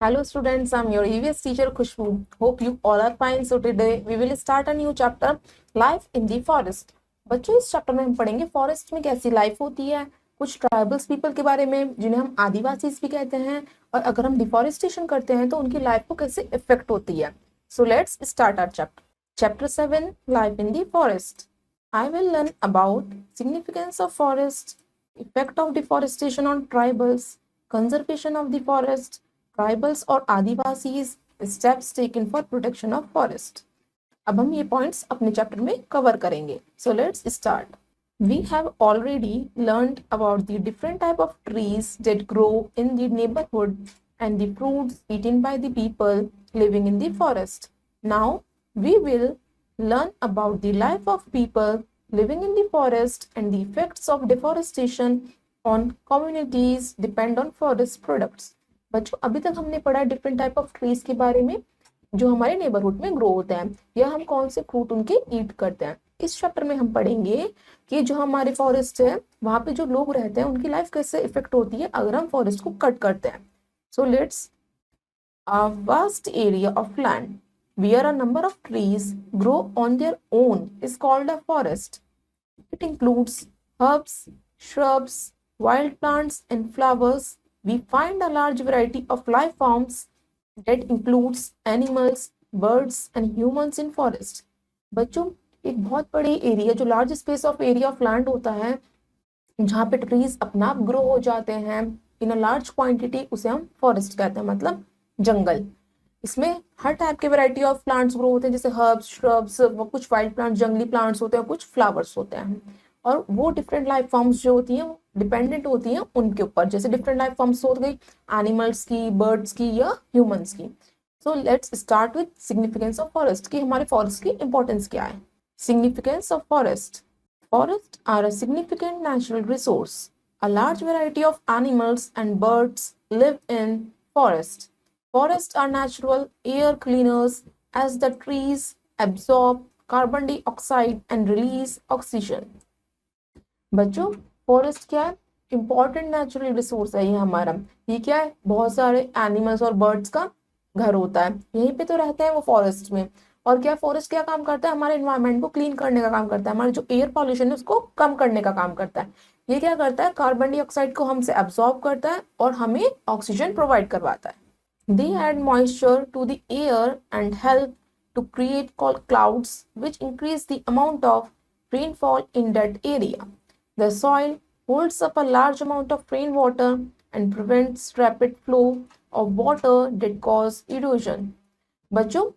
Hello students, I'm your EVS teacher Khushbu. Hope you all are fine. So today we will start a new chapter, Life in the Forest. बच्चों इस chapter में हम पढ़ेंगे forest में कैसी life होती है, कुछ ट्राइबल्स पीपल के बारे में जिन्हें हम आदिवासी भी कहते हैं, और अगर हम डिफॉरेस्टेशन करते हैं तो उनकी लाइफ को कैसे इफेक्ट होती है. So let's start our chapter. Chapter 7, Life in the Forest. I will learn about significance of forest, effect of deforestation on tribals, conservation of the forest, tribals और Adivasis, steps taken for protection of forest. अब हम ये points अपने chapter में cover करेंगे. So let's start. We have already learned about the different type of trees that grow in the neighborhood and the fruits eaten by the people living in the forest. Now we will learn about the life of people living in the forest and the effects of deforestation on communities depend on forest products. बच्चों अभी तक हमने पढ़ा different type of trees के बारे में जो हमारे नेबरहुड में ग्रो होते हैं या हम कौन से फ्रूट उनके ईट करते हैं. इस चैप्टर में हम पढ़ेंगे कि जो हमारे फॉरेस्ट है वहां पे जो लोग रहते हैं उनकी लाइफ कैसे इफेक्ट होती है अगर हम फॉरेस्ट को कट करते हैं. So let's. A vast area of land where a number of trees grow on their own is called a forest. It includes herbs, shrubs, wild plants and flowers. We find a large variety of life forms that includes animals, birds and humans in forest. बच्चों एक बहुत बड़ी area जो large space of area of land होता है जहाँ पे trees अपना आप ग्रो हो जाते हैं इन अ लार्ज क्वांटिटी, उसे हम फॉरेस्ट कहते हैं, मतलब जंगल. इसमें हर टाइप के वैरायटी ऑफ प्लांट्स ग्रो होते हैं जैसे हर्ब्स, श्रब्स, कुछ वाइल्ड प्लांट्स जंगली प्लांट्स होते हैं, कुछ फ्लावर्स होते हैं. और वो डिफरेंट लाइफ फॉर्म्स जो होती हैं वो डिपेंडेंट होती हैं उनके ऊपर. जैसे डिफरेंट लाइफ फॉर्म्स हो गई एनिमल्स की, बर्ड्स की या ह्यूमंस की. So let's start with significance of forest कि हमारे फॉरेस्ट की इंपॉर्टेंस क्या है. Significance of forest. Forest are a significant natural resource. A large variety of animals and birds live in forest. Forests are natural air cleaners as the trees absorb carbon dioxide and release oxygen. बच्चों forest क्या है? Important natural resource है ये हमारा. ये क्या है? बहुत सारे एनिमल्स और बर्ड्स का घर होता है, यहीं पे तो रहते हैं वो फॉरेस्ट में. और क्या फॉरेस्ट क्या काम करता है? हमारे एनवायरनमेंट को क्लीन करने का काम करता है, हमारे जो एयर पॉल्यूशन है उसको कम करने का काम करता है. ये क्या करता है? कार्बन डाइऑक्साइड को हमसे एब्सॉर्ब करता है और हमें ऑक्सीजन प्रोवाइड करवाता है. They add moisture to the air and help to create clouds which increase the amount of rainfall in that area. The soil holds up a large amount of rainwater and prevents rapid flow of water that cause erosion. बच्चों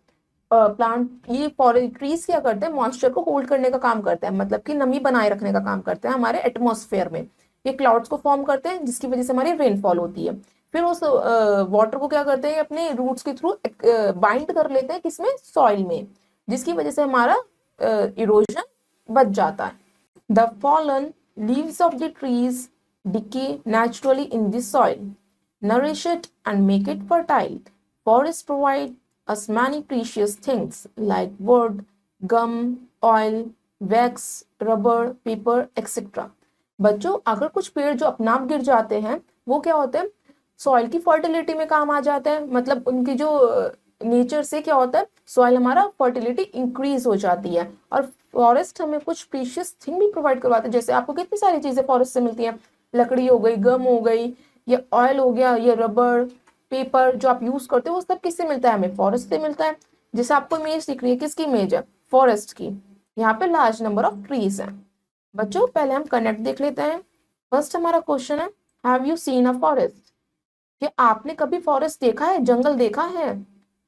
plant ये trees क्या करते हैं? Moisture को hold करने का काम करते हैं, मतलब कि नमी बनाए रखने का काम करते हैं हमारे एटमॉस्फेयर में. ये क्लाउड्स को फॉर्म करते हैं जिसकी वजह से हमारी रेनफॉल होती है. फिर उस वाटर को क्या करते हैं? अपने रूट्स के थ्रू बाइंड कर लेते हैं किसमें? सॉइल में, जिसकी वजह से हमारा इरोजन बच जाता है. The fallen leaves of the trees decay naturally in the soil, nourish it and make it fertile. Forest provide us many precious things like wood, gum, oil, wax, rubber, paper, etc. बच्चों अगर कुछ पेड़ जो अपने आप गिर जाते हैं वो क्या होते हैं? सॉइल की फर्टिलिटी में काम आ जाते हैं. मतलब उनकी जो नेचर से क्या होता है, सॉइल हमारा फर्टिलिटी इंक्रीज हो जाती है. और फॉरेस्ट हमें कुछ प्रीशियस थिंग भी प्रोवाइड करवाते हैं. जैसे आपको कितनी सारी चीजें फॉरेस्ट से मिलती हैं, लकड़ी हो गई, गम हो गई, या ऑयल हो गया, या रबर, पेपर जो आप यूज करते हो वो सब किससे मिलता है? हमें फॉरेस्ट से मिलता है. जैसे आपको इमेज दिख रही है, किसकी इमेज है? फॉरेस्ट की. यहाँ पे लार्ज नंबर ऑफ ट्रीज हैं. बच्चों पहले हम कनेक्ट देख लेते हैं. फर्स्ट हमारा क्वेश्चन है, have you seen a forest? कि आपने कभी फॉरेस्ट देखा है, जंगल देखा है?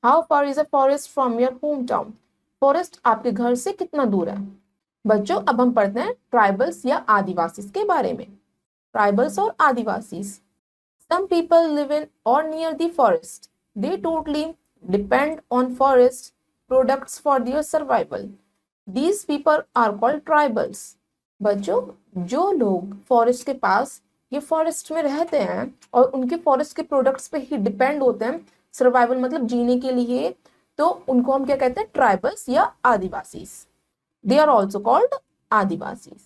How far is a forest from your home town? Forest आपके घर से कितना दूर है? बच्चों अब हम पढ़ते हैं ट्राइबल्स या आदिवासी के बारे में. ट्राइबल्स और आदिवासी. Some people live in or near the forest. They totally depend on forest products for their survival. These people are called tribals. बच्चों जो लोग फॉरेस्ट के पास ये फॉरेस्ट में रहते हैं और उनके फॉरेस्ट के प्रोडक्ट्स पे ही डिपेंड होते हैं सर्वाइवल मतलब जीने के लिए, तो उनको हम क्या कहते हैं? ट्राइबल्स या आदिवासी. They are also called Adivasi.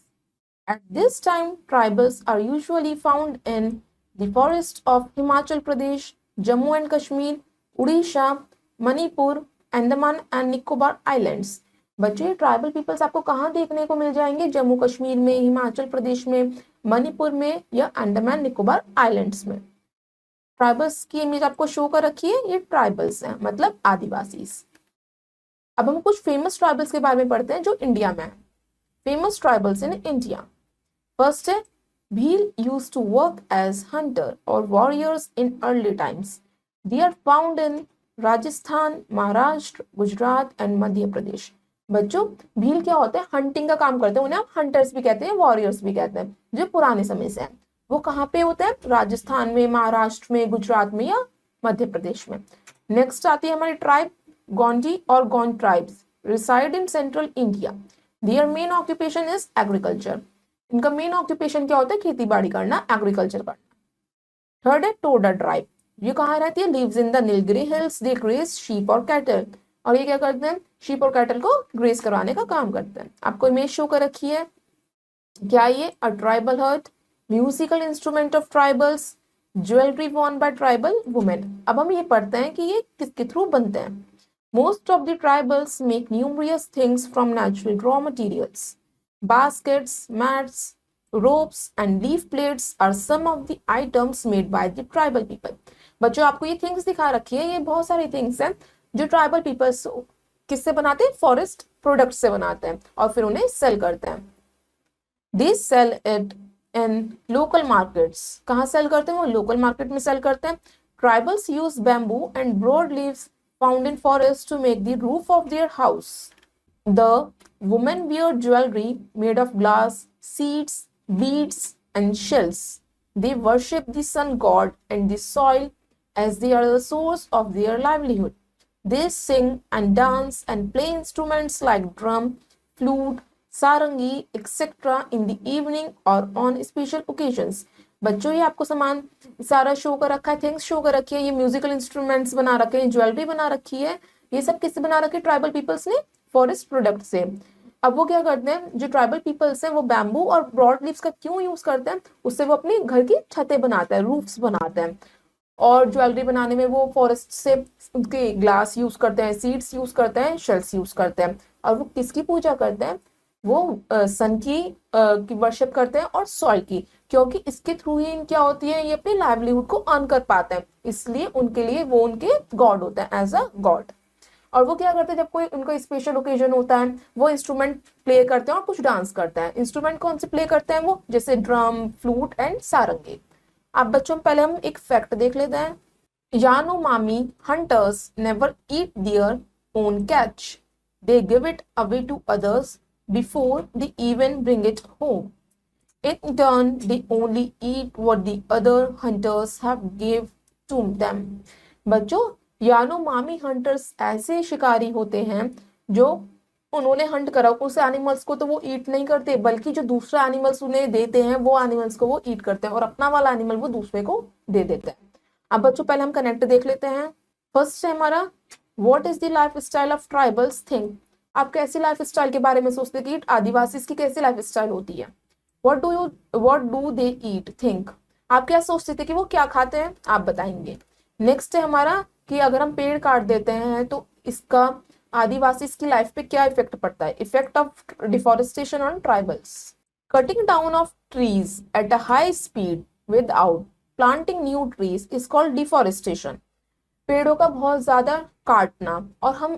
At this time, tribals are usually found in the forest of Himachal Pradesh, Jammu and Kashmir, Orissa, Manipur, Andaman and Nicobar islands. बच्चों ये ट्राइबल पीपल्स आपको कहाँ देखने को मिल जाएंगे? जम्मू कश्मीर में, हिमाचल प्रदेश में, मणिपुर में या अंडमान निकोबार आइलैंड्स में। ट्राइबल्स की इमेज आपको शो कर रखी है, ये ट्राइबल्स हैं, मतलब आदिवासी। अब हम कुछ फेमस ट्राइबल्स के बारे में पढ़ते हैं जो इंडिया में है। Famous tribals in India. First है Bhil used to work as hunter और warriors in early times. They are found in Rajasthan, Maharashtra, Gujarat and Madhya Pradesh. बच्चों भील क्या होते हैं? हंटिंग का काम करते हैं, उन्हें आप हंटर्स भी कहते हैं, वॉरियर्स भी कहते हैं, जो पुराने समय से है। वो कहाँ पे होते हैं? राजस्थान में, महाराष्ट्र में, गुजरात में या मध्य प्रदेश में। नेक्स्ट आती है हमारी ट्राइब गोंडी और Gond tribes reside in central India. Their main occupation is agriculture. इनका मेन ऑक्यूपेशन क्या होता है? खेती बाड़ी करना, एग्रीकल्चर करना। थर्ड है टोडा ट्राइब। ये कहाँ रहती है? Lives in the Nilgiri hills. They graze sheep और कैटल। और ये क्या करते हैं? शीप और कैटल को ग्रेज करवाने का काम करते हैं। आपको इमेज शो कर रखी है, क्या ये? A tribal hut, musical instrument of tribals, jewellery worn by tribal women. अब हम ये पढ़ते हैं कि ये किसके थ्रू बनते हैं। Most of the tribals make numerous things from natural raw materials. Baskets, mats, ropes and leaf plates are some of the items made by the tribal people. बच्चों आपको ये थिंग्स दिखा रखी है, ये बहुत सारी थिंग्स हैं जो ट्राइबल पीपल्स किससे बनाते हैं? फॉरेस्ट प्रोडक्ट से बनाते हैं और फिर उन्हें सेल करते हैं। They sell it in local markets. कहाँ सेल करते हैं? वो लोकल मार्केट में सेल करते हैं। Tribals use bamboo and broad leaves found in forests to make the roof of their house. The women wear jewelry made of glass, seeds, beads, and shells. They worship the sun god and the soil as they are the source of their livelihood. They sing and dance and play instruments like drum, flute, sarangi, etc. in the evening or on special occasions. बच्चों ये आपको सामान सारा show कर रखा है, things show कर रखी है, ये म्यूजिकल इंस्ट्रूमेंट्स बना रखे हैं, ज्वेलरी बना रखी है। ये सब किससे बना रखे हैं? ट्राइबल पीपल्स ने फॉरेस्ट प्रोडक्ट से। अब वो क्या करते हैं? जो ट्राइबल पीपल्स हैं वो बैम्बू और ब्रॉड लीव्स का क्यों यूज करते हैं? उससे वो अपनी घर की छतें बनाते हैं, रूफ्स बनाते हैं। और ज्वेलरी बनाने में वो फॉरेस्ट से उनके ग्लास यूज करते हैं, सीड्स यूज करते हैं, शेल्स यूज करते हैं। और वो किसकी पूजा करते हैं? वो सन की वर्शिप करते हैं और सॉइल की, क्योंकि इसके थ्रू ही क्या होती है? ये अपने लाइवलीहुड को अर्न कर पाते हैं, इसलिए उनके लिए वो उनके गॉड होता है, एज अ गॉड। और वो क्या करते हैं? जब कोई उनका स्पेशल ओकेजन होता है वो इंस्ट्रूमेंट प्ले करते हैं और कुछ डांस करते हैं। इंस्ट्रूमेंट कौन से प्ले करते हैं वो? जैसे ड्रम, फ्लूट एंड सारंगी। अब बच्चों पहले हम एक फैक्ट देख लेते हैं। Yanomami hunters never eat their own catch, they give it away to others before they even bring it home. In turn, they only eat what the other hunters have gave to them. बच्चों Yanomami hunters ऐसे शिकारी होते हैं जो उन्होंने Hunt करा उस animals को तो वो ईट नहीं करते, बल्कि जो दूसरा एनिमल्स उन्हें देते हैं वो एनिमल्स को वो ईट करते हैं और अपना वाला एनिमल वो दूसरे को दे देते हैं। अब बच्चों पहले हम कनेक्ट देख लेते हैं। फर्स्ट है हमारा what is the life style of tribals think. आप कैसी लाइफ स्टाइल के बारे में सोचते हैं कि आदिवासी की कैसी लाइफ स्टाइल होती है? What do they eat think. आप क्या सोचते थे कि वो क्या खाते हैं? आप बताएंगे। नेक्स्ट है हमारा कि अगर हम पेड़ काट देते हैं तो इसका आदिवासी की लाइफ पे क्या इफेक्ट पड़ता है? Effect of deforestation on tribals. Cutting down of trees at a high speed without planting new trees is called deforestation. पेड़ों का बहुत ज्यादा काटना और हम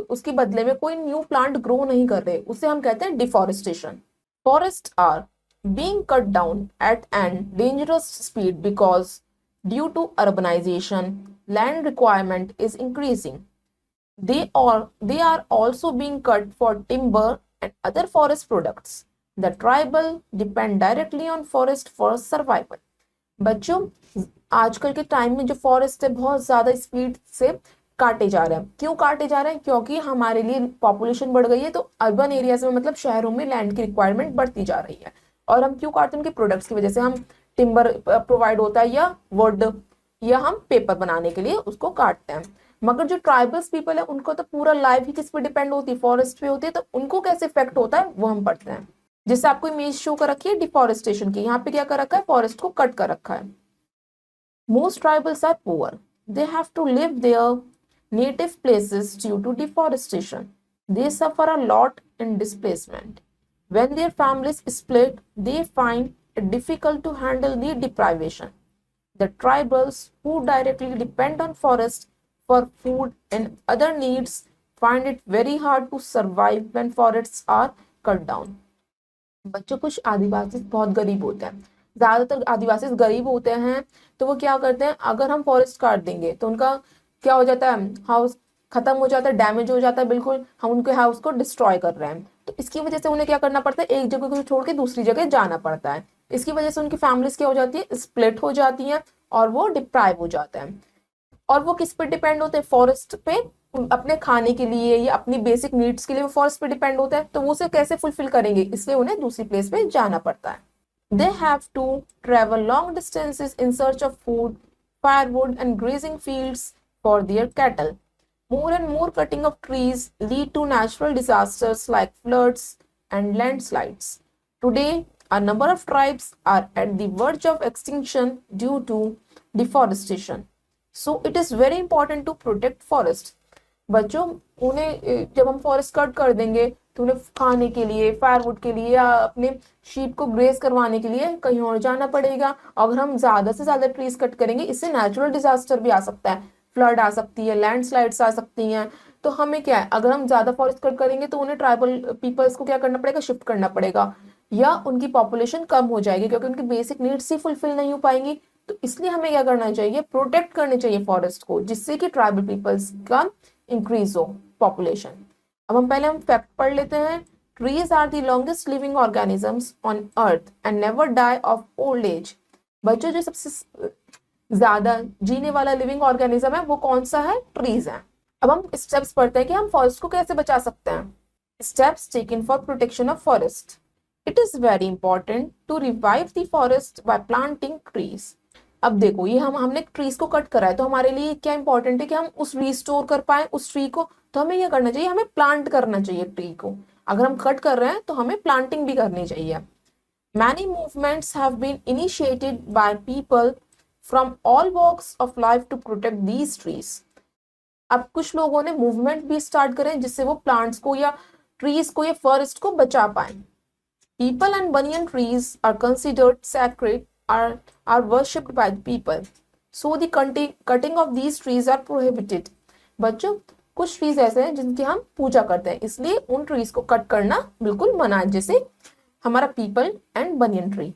उसके बदले में कोई न्यू प्लांट ग्रो नहीं कर रहे, उसे हम कहते हैं deforestation. Forest are being cut down at an dangerous speed because due to urbanisation land requirement is increasing. they are also being cut for timber and other forest products. The tribal depend directly on forest for survival. बच्चों आजकल के time में जो forest है बहुत ज्यादा speed से काटे जा रहे हैं। क्यों काटे जा रहे हैं? क्योंकि हमारे लिए पॉपुलेशन बढ़ गई है, तो अर्बन एरियाज में मतलब शहरों में लैंड की रिक्वायरमेंट बढ़ती जा रही है। और हम क्यों काटते हैं? उनके प्रोडक्ट्स की वजह से। हम टिम्बर प्रोवाइड होता है या वुड या हम पेपर बनाने के लिए उसको काटते हैं। मगर जो ट्राइबल्स पीपल है उनको तो पूरा लाइफ ही किस पे डिपेंड होती है? फॉरेस्ट पे होती है। तो उनको कैसे इफेक्ट होता है वो हम पढ़ते हैं। जिससे आपको इमेज शो कर रखी है डिफॉरेस्टेशन की। यहाँ पे क्या कर रखा है? फॉरेस्ट को कट कर रखा है। Most tribals are poor. They have to leave their native places due to deforestation. They suffer a lot in displacement. When their families split, they find it difficult to handle the deprivation. The tribals who directly depend on forests for food and other needs find it very hard to survive when forests are cut down. बच्चों कुछ आदिवासी बहुत गरीब होते हैं, ज्यादातर आदिवासी गरीब होते हैं, तो वो क्या करते हैं, अगर हम फॉरेस्ट काट देंगे तो उनका क्या हो जाता है, हाउस खत्म हो जाता है, डैमेज हो जाता है, बिल्कुल हम उनके हाउस को डिस्ट्रॉय कर रहे हैं। तो इसकी वजह से उन्हें क्या करना पड़ता है, एक जगह को छोड़ के दूसरी जगह जाना पड़ता है। इसकी वजह से उनकी फैमिलीज क्या हो जाती है, स्प्लिट हो जाती हैं और वो डिप्राइव हो जाते हैं। और वो किस पे डिपेंड होते हैं, फॉरेस्ट पे, अपने खाने के लिए या अपनी बेसिक नीड्स के लिए वो फॉरेस्ट पे डिपेंड होता है। तो वो उसे कैसे फुलफिल करेंगे, इसलिए उन्हें दूसरी प्लेस पे जाना पड़ता है। They have to travel long distances in search of food, firewood and grazing fields for their cattle. More and more cutting of trees lead to natural disasters like floods and landslides. Today, a number of tribes are at the verge of extinction due to deforestation. So, it is very important to protect forest. बच्चों, उन्हें जब हम forest cut कर देंगे तो उन्हें खाने के लिए, फायरवुड के लिए या अपने शीप को ग्रेज करवाने के लिए कहीं और जाना पड़ेगा। अगर हम ज्यादा से ज्यादा ट्रीज कट करेंगे, इससे नेचुरल डिजास्टर भी आ सकता है, फ्लड आ सकती है, लैंडस्लाइड्स आ सकती हैं। तो हमें क्या है, अगर हम ज्यादा फॉरेस्ट कट करेंगे तो उन्हें ट्राइबल पीपल्स को क्या करना पड़ेगा, शिफ्ट करना पड़ेगा, या उनकी पॉपुलेशन कम हो जाएगी क्योंकि उनकी बेसिक नीड्स ही फुलफिल नहीं हो पाएंगी। तो इसलिए हमें क्या करना चाहिए, प्रोटेक्ट करने चाहिए फॉरेस्ट को, जिससे कि ट्राइबल पीपल्स का इंक्रीज हो पॉपुलेशन। अब हम फैक्ट पढ़ लेते हैं। Trees are the longest living organisms on earth and never die of old age. बच्चों, जो सबसे ज्यादा जीने वाला लिविंग ऑर्गेनिज्म है वो कौन सा है, ट्रीज है। अब हम स्टेप्स पढ़ते हैं कि हम फॉरेस्ट को कैसे बचा सकते हैं। Steps taken for protection of forest. It is very important to revive the forest by planting trees. अब देखो, ये हमने ट्रीज को कट करा है, तो हमारे लिए क्या इंपॉर्टेंट है कि हम उस रिस्टोर कर पाए उस ट्री को। तो हमें क्या करना चाहिए, हमें प्लांट करना चाहिए ट्री को। अगर हम कट कर रहे हैं तो हमें प्लांटिंग भी करनी चाहिए। Many movements have been initiated by people from all walks of life to protect these trees. अब कुछ लोगों ने मूवमेंट भी स्टार्ट करें जिससे वो प्लांट्स को या ट्रीज को या फॉरेस्ट को बचा पाए। People and banyan trees are considered sacred, are worshipped by the people. So the cutting of these trees are prohibited. बच्चों, कुछ ट्रीज ऐसे हैं जिनकी हम पूजा करते हैं, इसलिए उन ट्रीज को कट करना बिल्कुल मना है, जैसे हमारा people and banyan tree.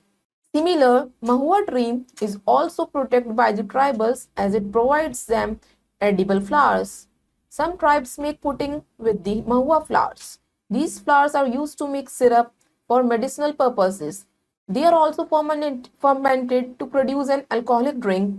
Similar, mahua tree is also protected by the tribals as it provides them edible flowers. Some tribes make pudding with the mahua flowers. These flowers are used to make syrup for medicinal purposes. They are also fermented to produce an alcoholic drink.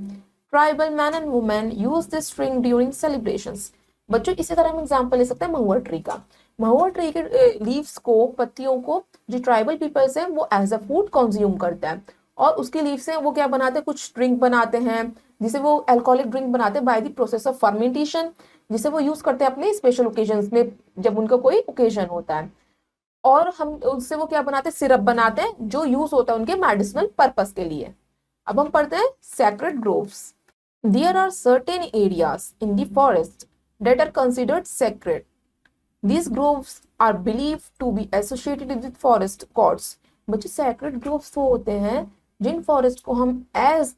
Tribal men and women use this drink during celebrations. बच्चों, इसी तरह हम example ले सकते हैं महुआ tree का। महुआ tree के leaves को, पत्तियों को जो ट्राइबल पीपल्स हैं वो एज अ फूड कंज्यूम करता है, और उसके लीव से वो क्या बनाते हैं, कुछ ड्रिंक बनाते हैं, जिसे वो अल्कोहलिक ड्रिंक बनाते हैं by the process of fermentation, जिसे वो यूज करते हैं अपने स्पेशल ओकेजन में, जब उनका कोई ओकेजन होता है। और हम उससे वो क्या बनाते हैं, सिरप बनाते हैं, जो यूज होता है उनके मेडिसिनल पर्पस के लिए। अब हम पढ़ते हैं sacred groves. There are certain areas in the forest that are considered sacred. These groves are believed to be associated with forest gods. बच्चे, sacred groves वो होते हैं जिन फॉरेस्ट को हम एज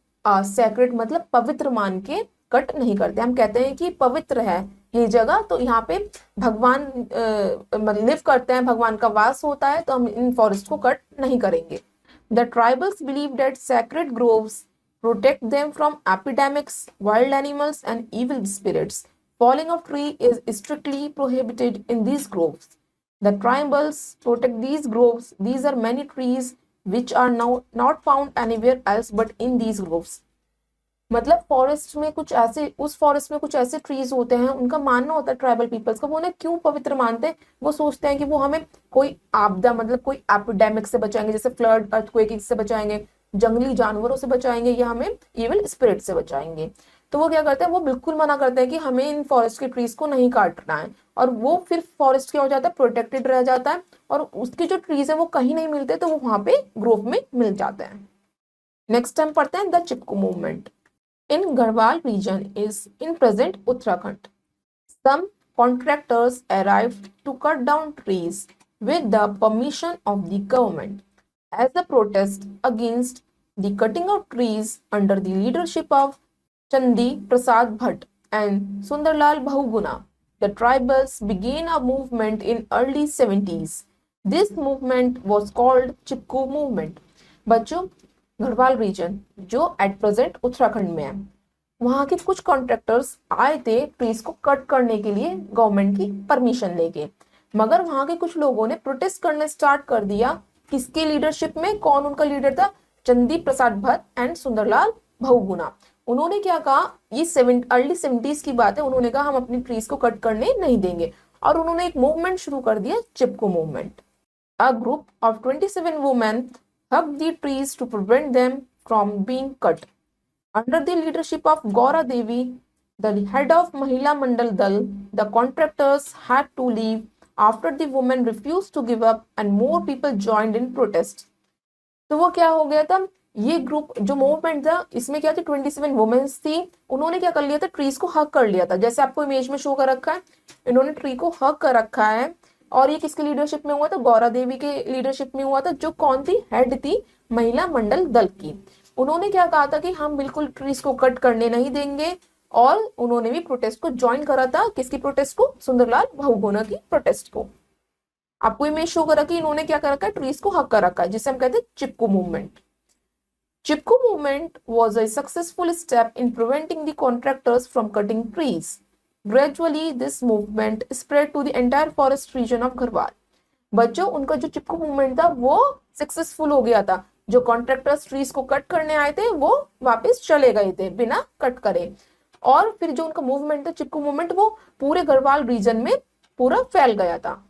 sacred मतलब पवित्र मान के कट नहीं करते। हम कहते हैं कि पवित्र है ये जगह, तो यहाँ पे भगवान लिव करते हैं, भगवान का वास होता है, तो हम इन फॉरेस्ट को कट नहीं करेंगे। The tribals believe that sacred groves protect them from epidemics, wild animals and evil spirits. Falling of tree is strictly prohibited in these groves. The tribals protect these groves. These are many trees which are now not found anywhere else but in these groves. मतलब forest में कुछ ऐसे, उस forest में कुछ ऐसे trees होते हैं, उनका मानना होता है ट्राइबल पीपल्स का, वो उन्हें क्यों पवित्र मानते हैं, वो सोचते हैं कि वो हमें कोई आपदा मतलब कोई एपिडेमिक से बचाएंगे, जैसे फ्लड, अर्थक्वेक से बचाएंगे, जंगली जानवरों से बचाएंगे, या हमें इविल स्पिरिट से बचाएंगे। तो वो क्या करते हैं, वो बिल्कुल मना करते हैं कि हमें इन फॉरेस्ट के ट्रीज को नहीं काटना है, और वो फिर फॉरेस्ट क्या हो जाता है, प्रोटेक्टेड रह जाता है, और उसके जो ट्रीज है वो कहीं नहीं मिलते, तो वो वहां पे ग्रोव में मिल जाते हैं। नेक्स्ट टाइम पढ़ते हैं the Chipko movement. in Garhwal region is in present Uttarakhand. Some contractors arrived to cut down trees with the permission of the government as a protest against the cutting of trees under the leadership of Chandi Prasad Bhatt and Sundarlal Bahuguna. The tribals began a movement in early 70s. This movement was called Chipko movement. बच्चों, Garhwal reason जो at present Uttarakhand में है, वहां के कुछ contractors आए थे trees को कट करने के लिए गवर्नमेंट की परमिशन लेके, मगर वहां के कुछ लोगों ने प्रोटेस्ट करने स्टार्ट कर दिया। किसके लीडरशिप में? कौन उनका लीडर था? चंदी प्रसाद भट्ट एंड सुंदरलाल बहुगुणा। उन्होंने क्या कहा, ये अर्ली 70s की बात है, उन्होंने कहा हम अपनी ट्रीज को कट करने नहीं देंगे, और उन्होंने एक मूवमेंट शुरू कर दिया, Chipko movement. A group of 27 women hugged the trees to prevent them from being cut. Under the leadership of Gaura Devi, the head of Mahila Mandal Dal, the contractors had to leave after the women refused to give up and more people joined in protest. तो वो क्या हो गया था, ये group जो movement था इसमें क्या थी, 27 वुमेन्स थी, उन्होंने क्या कर लिया था, ट्रीज को हक कर लिया था। जैसे आपको इमेज में शो कर रखा है, इन्होंने ट्री को हक कर रखा है, और ये किसके लीडरशिप में हुआ था? गौरा देवी के लीडरशिप में हुआ था, जो कौन थी? हेड थी महिला मंडल दल की। उन्होंने क्या कहा था कि हम बिल्कुल ट्रीज को कट करने नहीं देंगे, और उन्होंने भी प्रोटेस्ट को ज्वाइन करा था। किसकी प्रोटेस्ट को? सुंदरलाल बहुगुणा की प्रोटेस्ट को। आपको इमेज शो कर रखी, इन्होंने क्या कर रखा है, ट्रीज को हक कर रखा है, जिसे हम कहते हैं Chipko movement. Chipko movement was a successful step in preventing the contractors from cutting trees. Gradually, this movement spread to the entire forest region of Garhwal. बच्चों, उनका जो चिपको मूवमेंट था वो सक्सेसफुल हो गया था। जो कॉन्ट्रैक्टर्स ट्रीज को कट करने आए थे वो वापस चले गए थे बिना कट करे, और फिर जो उनका मूवमेंट था चिपको मूवमेंट, वो पूरे गढ़वाल रीजन में पूरा फैल गया था।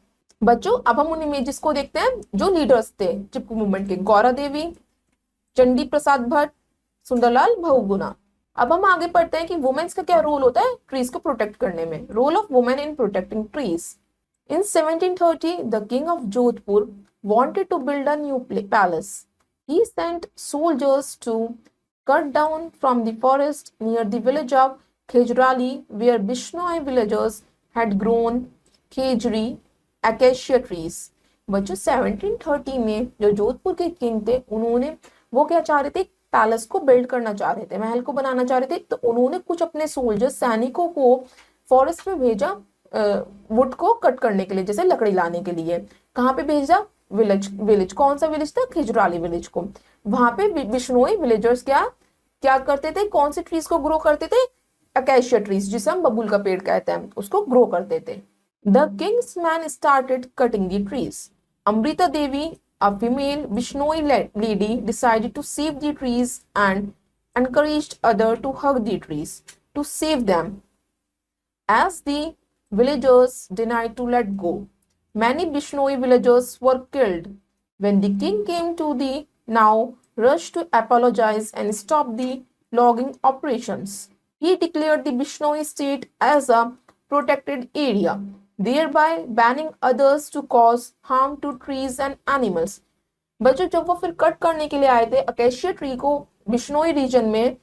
बच्चों, अब हम उन इमेजेस को देखते हैं जो लीडर्स थे चिपको मूवमेंट के। गौरा देवी, चंडी प्रसाद भट्ट, सुंदरलाल बहुगुणा। अब हम आगे पढ़ते हैं कि वुमेन्स का क्या रोल होता है ट्रीज को प्रोटेक्ट करने में। Role of women in protecting trees. In 1730 the king of Jodhpur wanted to build a new palace. He sent soldiers to cut down from the forest near the village of Khejrali, where Bishnoi villagers had grown khejri acacia trees. बच्चों, 1730 में जो जोधपुर के king थे, उन्होंने वो क्या चाह रहे थे, पैलेस को बिल्ड करना चाह रहे थे, महल को बनाना चाह रहे थे। तो उन्होंने कुछ अपने सोल्जर्स, सैनिकों को फॉरेस्ट में भेजा वुड को कट करने के लिए, जैसे लकड़ी लाने के लिए। कहाँ पे भेजा? विलेज। कौन सा विलेज था? खिजराली विलेज को। वहां पे बिश्नोई विलेजर्स क्या क्या करते थे? कौन से ट्रीज को ग्रो करते थे? अकेशिया ट्रीज, जिसे हम बबूल का पेड़ कहते हैं, उसको ग्रो करते थे। The Kings man started cutting the trees. Amrita Devi, a female Bishnoi lady, decided to save the trees and encouraged others to hug the trees to save them. As the villagers denied to let go, many Bishnoi villagers were killed. When the king came to the now rushed to apologize and stop the logging operations. He declared the Bishnoi state as a protected area, thereby banning others to cause harm to trees and animals. बच्चों, जब वो फिर cut करने के लिए आए थे acacia tree को बिश्नोई रीजन में,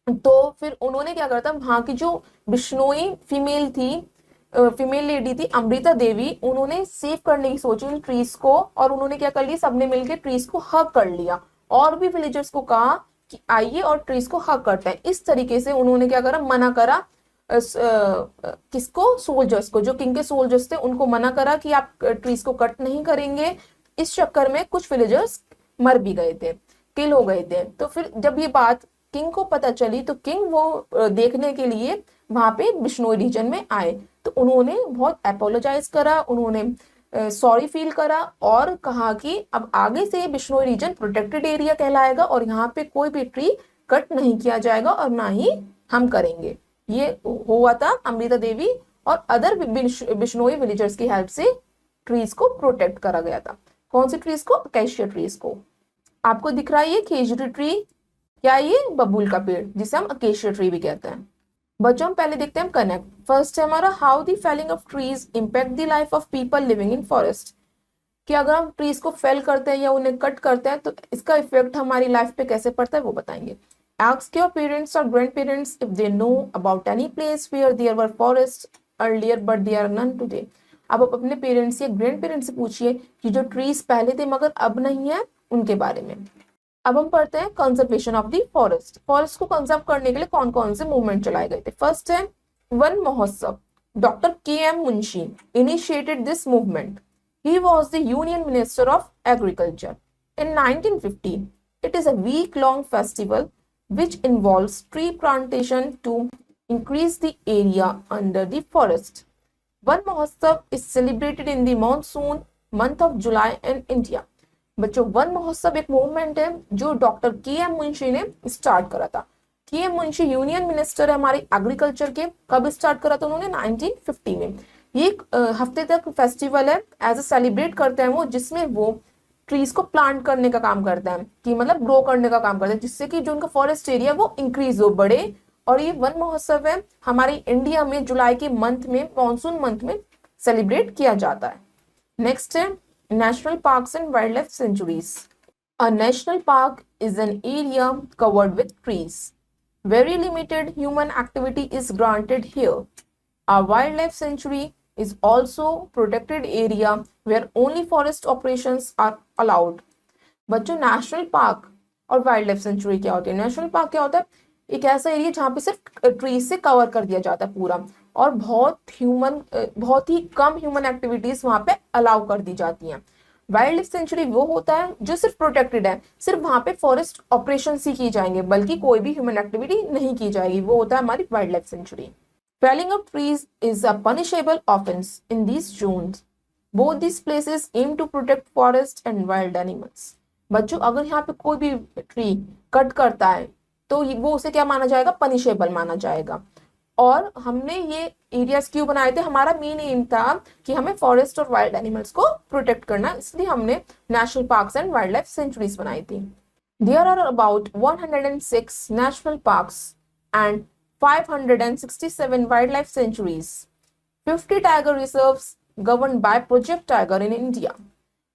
तो फिर उन्होंने क्या करा था, वहां की जो बिश्नोई फीमेल लेडी थी अमृता देवी, उन्होंने सेव करने की सोची उन ट्रीज को, और उन्होंने क्या कर लिया, सबने मिलकर ट्रीज को हग कर लिया, और भी विलेजर्स को कहा कि आइए और ट्रीज को हग करते हैं। इस तरीके से उन्होंने क्या करा, मना करा किसको? सोल्जर्स को। जो किंग के सोल्जर्स थे उनको मना करा कि आप ट्रीज को कट नहीं करेंगे। इस चक्कर में कुछ विलेजर्स मर भी गए थे, किल हो गए थे। तो फिर जब ये बात किंग को पता चली, तो किंग वो देखने के लिए वहां पे बिश्नोई रीजन में आए। तो उन्होंने बहुत अपोलोजाइज करा, उन्होंने सॉरी फील करा, और कहा कि अब आगे से बिश्नोई रीजन प्रोटेक्टेड एरिया कहलाएगा, और यहाँ पे कोई भी ट्री कट नहीं किया जाएगा, और ना ही हम करेंगे। ये हुआ था अमृता देवी और अदर बिश्नोई विलेजर्स की हेल्प से ट्रीज को प्रोटेक्ट करा गया था। कौन सी ट्रीज को? अकेशिया ट्रीज को। आपको दिख रहा है ये खेजड़ी ट्री, क्या ये? बबूल का पेड़, जिसे हम अकेशिया ट्री भी कहते हैं। बच्चों, हम पहले देखते हैं कनेक्ट। फर्स्ट है हमारा how the felling of trees impact the life of people living in forest. कि अगर हम ट्रीज को फेल करते हैं या उन्हें कट करते हैं तो इसका इफेक्ट हमारी लाइफ पे कैसे पड़ता है वो बताएंगे। Ask your parents or grandparents if they know about any place where there were forests earlier but there are none today. अब आप अपने पेरेंट्स या ग्रैंड पेरेंट्स से पूछिए कि जो ट्रीज पहले थे मगर अब नहीं है उनके बारे में। अब हम पढ़ते हैं conservation of the forest. Forest को कंजर्व करने के लिए कौन कौन से मूवमेंट चलाए गए थे। फर्स्ट है वन महोत्सव। Doctor KM. Munshi initiated this movement. He was the union minister of agriculture. In 1950, it is a week-long festival which involves tree plantation to increase the area under the forest. Van Mahotsav is celebrated in the monsoon month of July in India. बच्चों one महोत्सव एक movement है जो doctor KM. Munshi ने start करा था। KM. Munshi union minister है हमारे एग्रीकल्चर के। कब स्टार्ट करा था उन्होंने 1950 में। ये एक हफ्ते तक फेस्टिवल है, एज ए सेलिब्रेट करते हैं वो, जिसमें वो ट्रीज को प्लांट करने का काम करता है कि मतलब ग्रो करने का काम करता है, जिससे कि जो उनका फॉरेस्ट एरिया वो इंक्रीज हो, बढ़े। और ये वन महोत्सव है हमारे इंडिया में जुलाई के मंथ में, मॉनसून मंथ में सेलिब्रेट किया जाता है। नेक्स्ट है national parks and wild life sanctuaries. A national park is an area covered with trees. Very limited human activity is granted here. A wild life sanctuary is also protected area where only forest operations are allowed. बच्चों national park और wild life sanctuary क्या होती है। National park क्या होता है, एक ऐसा एरिया जहाँ पे सिर्फ ट्री से कवर कर दिया जाता है पूरा, और बहुत ही कम ह्यूमन एक्टिविटीज वहां पे अलाउ कर दी जाती हैं। वाइल्ड लाइफ सेंचुरी वो होता है जो सिर्फ प्रोटेक्टेड है, सिर्फ वहां पे फॉरेस्ट ऑपरेशन ही की जाएंगे, बल्कि कोई भी ह्यूमन एक्टिविटी नहीं की जाएगी, वो होता है हमारी wild life sanctuary. Felling of trees is a punishable offense in these zones. Both these places aim to protect forest and wild animals. बच्चों अगर यहाँ पे कोई भी ट्री कट करता है तो वो उसे क्या माना जाएगा, पनिशेबल माना जाएगा। और हमने ये एरियाज क्यों बनाए थे, हमारा मेन एम था कि हमें फॉरेस्ट और वाइल्ड एनिमल्स को प्रोटेक्ट करना, इसलिए हमने national parks and wild life sanctuaries बनाई थी। There are about 106 national parks and 567 wildlife sanctuaries, 50 tiger reserves governed by Project Tiger in India.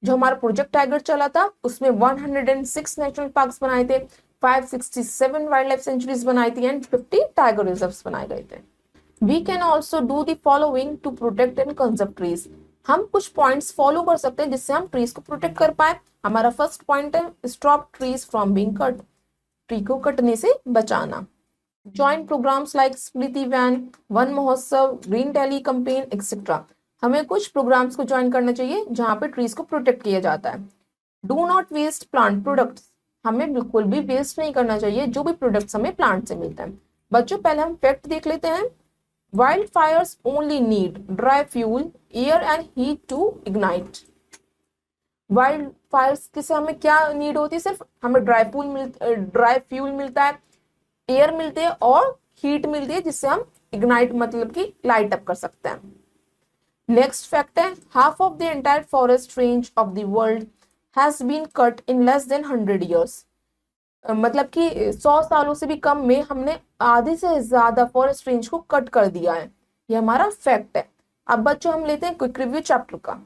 जो हमारा प्रोजेक्ट टाइगर चला था उसमें 106 नेशनल पार्क्स बनाए थे, 567 वाइल्ड लाइफ सेंचुरीज बनाई थी एंड 50 टाइगर रिजर्व्स बनाए गए थे। We can also do the following to protect and conserve trees. हम कुछ पॉइंट्स फॉलो कर सकते हैं जिससे हम ट्रीज को प्रोटेक्ट कर पाए। हमारा फर्स्ट पॉइंट है stop trees from being cut, tree को कटने से बचाना। Join programs like स्मृति वैन, वन महोत्सव, ग्रीन दिल्ली कैंपेन एक्सेट्रा। हमें कुछ प्रोग्राम्स को ज्वाइन करना चाहिए जहां पे ट्रीज को प्रोटेक्ट किया जाता है। Do not waste plant products. हमें बिल्कुल भी वेस्ट नहीं करना चाहिए जो भी प्रोडक्ट्स हमें प्लांट से मिलता है। बच्चों पहले हम फैक्ट देख लेते हैं। Wild fires only need dry fuel, air and heat to ignite. Wild fires से हमें क्या नीड होती है, सिर्फ हमें ड्राई फ्यूल मिलता है, एयर मिलते हैं और हीट मिलती है जिससे हम इग्नाइट मतलब कि लाइट अप कर सकते हैं। नेक्स्ट फैक्ट है half of the entire forest range of the world has been cut in less than 100 years. मतलब कि 100 सालों से भी कम में हमने आधे से ज्यादा फॉरेस्ट रेंज को कट कर दिया है, ये हमारा फैक्ट है। अब बच्चों हम लेते हैं क्विक रिव्यू चैप्टर का।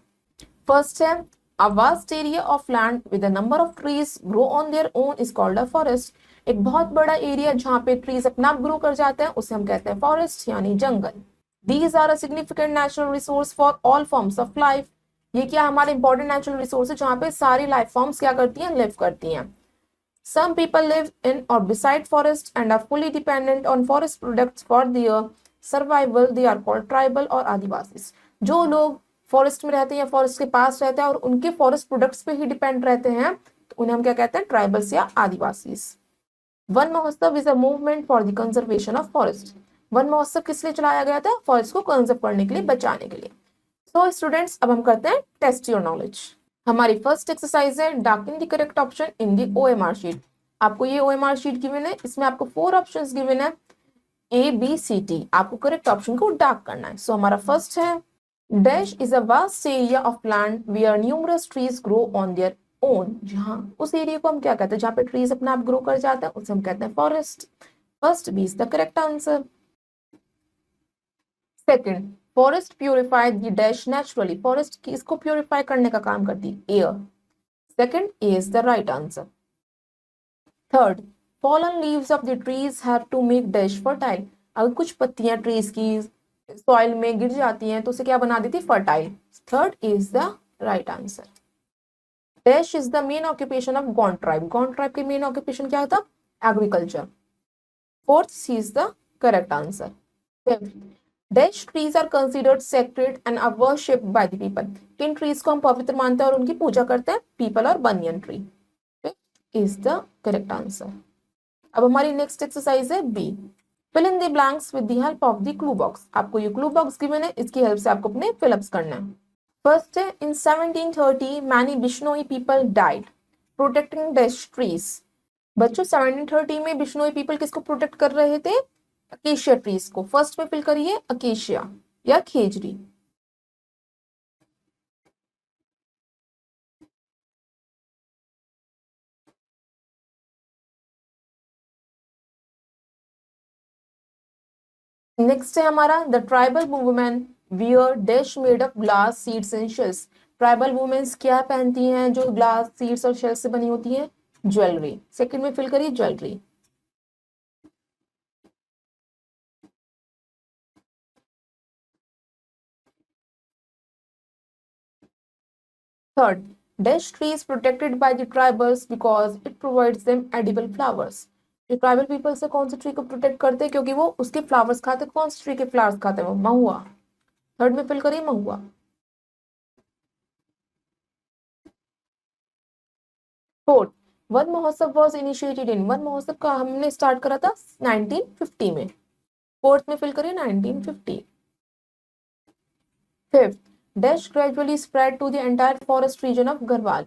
फर्स्ट है a vast area of land with a number of trees grow on their own is called a forest. एक बहुत बड़ा एरिया जहाँ पे ट्रीज अपना आप ग्रो कर जाते हैं उसे हम कहते हैं फॉरेस्ट यानी जंगल। These are a significant natural resource for all forms of life. ये क्या हमारे इंपॉर्टेंट नेचुरल रिसोर्स है जहाँ पे सारी लाइफ फॉर्म्स क्या करती हैं, लिव करती हैं। Some people live in or beside forest and are fully dependent on forest products for their survival. They are called tribal और आदिवासी। जो लोग फॉरेस्ट में रहते हैं या फॉरेस्ट के पास रहते हैं और उनके फॉरेस्ट प्रोडक्ट्स पे ही डिपेंड रहते हैं तो उन्हें हम क्या कहते हैं, ट्राइबल्स या आदिवासी। वन महोत्सव is a movement for the conservation of forest. One महोत्सव किस लिए चलाया गया था, फॉरेस्ट को कंजर्व करने के लिए, बचाने के लिए। सो स्टूडेंट्स अब हम करते हैं टेस्ट योर नॉलेज। हमारी फर्स्ट एक्सरसाइज है dark in the correct option in the OMR sheet. आपको ये OMR शीट गिवन है, इसमें आपको 4 ऑप्शंस गिवन है ABCD। आपको करेक्ट ऑप्शन को डार्क करना है। सो हमारा फर्स्ट है Dash is a vast area of land where numerous trees grow on their own. जहाँ उस एरिया को हम क्या कहते हैं जहाँ पे ट्रीज अपना आप ग्रो कर जाते हैं उसे हम कहते हैं forest. First B is the correct answer. Second, forest purify the dash naturally. Forest किसको प्यूरिफाई करने का काम करती है, air. Second A is the right answer. Third, fallen leaves of the trees have to make dash fertile. अगर कुछ पत्तियां trees की सॉइल में गिर जाती हैं तो उसे क्या बना देती? Fertile. Third is the right answer. Dash is the main occupation of Gond tribe. Gond tribe के मेन ऑक्यूपेशन क्या था? Agriculture. Fourth C is the correct answer. Dash trees are considered sacred and are worshipped by the people. किन trees को हम पवित्र मानते हैं और उनकी पूजा करते हैं? पीपल और banyan tree. Is the correct answer. अब हमारी नेक्स्ट एक्सरसाइज है B. Fill in the blanks with the help of the clue box. आपको ये क्लू बॉक्स गिवन है, इसकी हेल्प से आपको अपने फिलअप्स करना है। फर्स्ट है इन 1730 many Bishnoi people died protecting dash trees. बच्चों 1730 में बिश्नोई पीपल किसको प्रोटेक्ट कर रहे थे? अकेशिया ट्रीज को। फर्स्ट में फिल करिए अकेशिया या खेजड़ी। नेक्स्ट है हमारा the tribal women wear dash made of glass seeds and shells. Tribal women's क्या पहनती हैं जो ग्लास सीड्स और शेल्स से बनी होती है? ज्वेलरी। सेकंड में फिल करिए jewellery. Third dash tree is protected by the tribals because it provides them edible flowers. जो ट्राइबल पीपल से कौन सी ट्री को प्रोटेक्ट करते हैं? क्योंकि वो उसके फ्लावर्स खाते हैं। कौन सी ट्री के फ्लावर्स खाते हैं? वो महुआ। थर्ड में फिल करिए महुआ। फोर्थ वन महोत्सव वॉज इनिशिएटेड इन। वन महोत्सव का हमने स्टार्ट करा था 1950 में। फोर्थ में फिल करिए 1950। Fifth dash gradually spread to the entire forest region of Garhwal.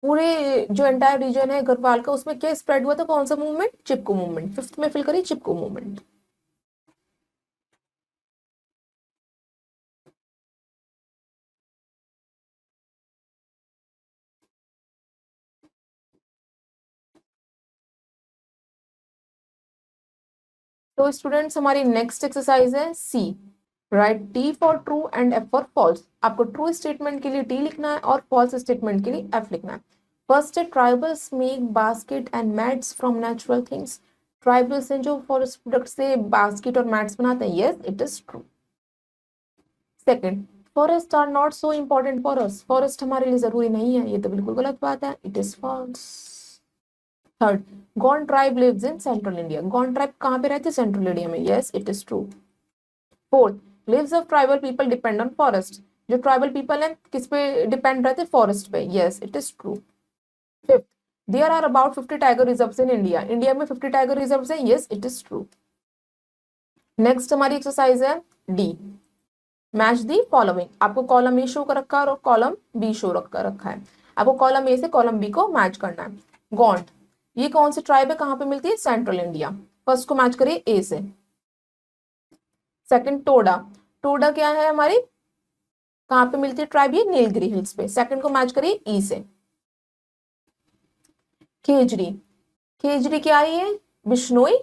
पूरे जो एंटायर रीजन है गढ़वाल का उसमें क्या स्प्रेड हुआ था? कौन सा मूवमेंट? चिपको मूवमेंट। फिफ्थ में फिल करिए चिपको मूवमेंट। तो स्टूडेंट्स हमारी नेक्स्ट एक्सरसाइज है C. Write T for true and F for false. आपको ट्रू स्टेटमेंट के लिए टी लिखना है और फॉल्स स्टेटमेंट के लिए एफ लिखना है। फर्स्ट है tribals make basket and mats from natural things. Tribals हैं जो फॉरेस्ट प्रोडक्ट से बास्केट और मैट्स बनाते हैं। Yes it is true. Second forest are not so important for us. Forest हमारे लिए जरूरी नहीं है। ये तो बिल्कुल गलत बात है। It is false. Third Gond tribe lives in central India. Gond tribe कहाँ पे रहती है? सेंट्रल इंडिया में। Yes it is true. Fourth lives of tribal people depend on forest. जो ट्राइबल पीपल हैं किस पे डिपेंड रहते हैं? फॉरेस्ट पे। Yes it is true. Fifth there are about 50 tiger reserves in India. India में 50 tiger reserves हैं। Yes it is true. Next हमारी एक्सरसाइज है डी। Match the following. आपको कॉलम ए शो कर रखा है और कॉलम बी शो कर रखा है। आपको कॉलम ए से कॉलम बी को मैच करना है। गोंड ये कौन सी ट्राइब है? कहाँ पे मिलती है? Central India. फर्स्ट को मैच करिए ए से। सेकंड टोडा। टोडा क्या है हमारी? कहाँ पे मिलती है ट्राइब? ये नीलगिरी हिल्स पे। सेकंड को मैच करिए ई से। खेजड़ी। खेजड़ी क्या है? ये बिश्नोई।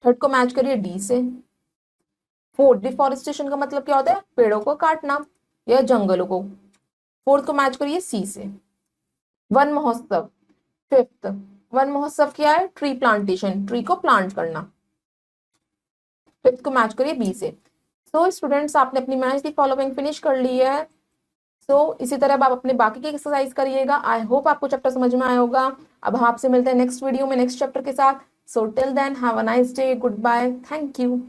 थर्ड को मैच करिए डी से। फोर्थ डिफॉरेस्टेशन का मतलब क्या होता है? पेड़ों को काटना या जंगलों को। फोर्थ को मैच करिए सी से। वन महोत्सव। फिफ्थ वन महोत्सव क्या है? ट्री प्लांटेशन, ट्री को प्लांट करना। फिफ्थ को मैच करिए बी से। सो स्टूडेंट्स आपने अपनी मैच दी फॉलोइंग फिनिश कर ली है। सो इसी तरह आप अपने बाकी की एक्सरसाइज करिएगा। आई होप आपको चैप्टर समझ में आया होगा। अब हम आपसे मिलते हैं नेक्स्ट वीडियो में नेक्स्ट चैप्टर के साथ। So till then have a nice day. Good bye. Thank you.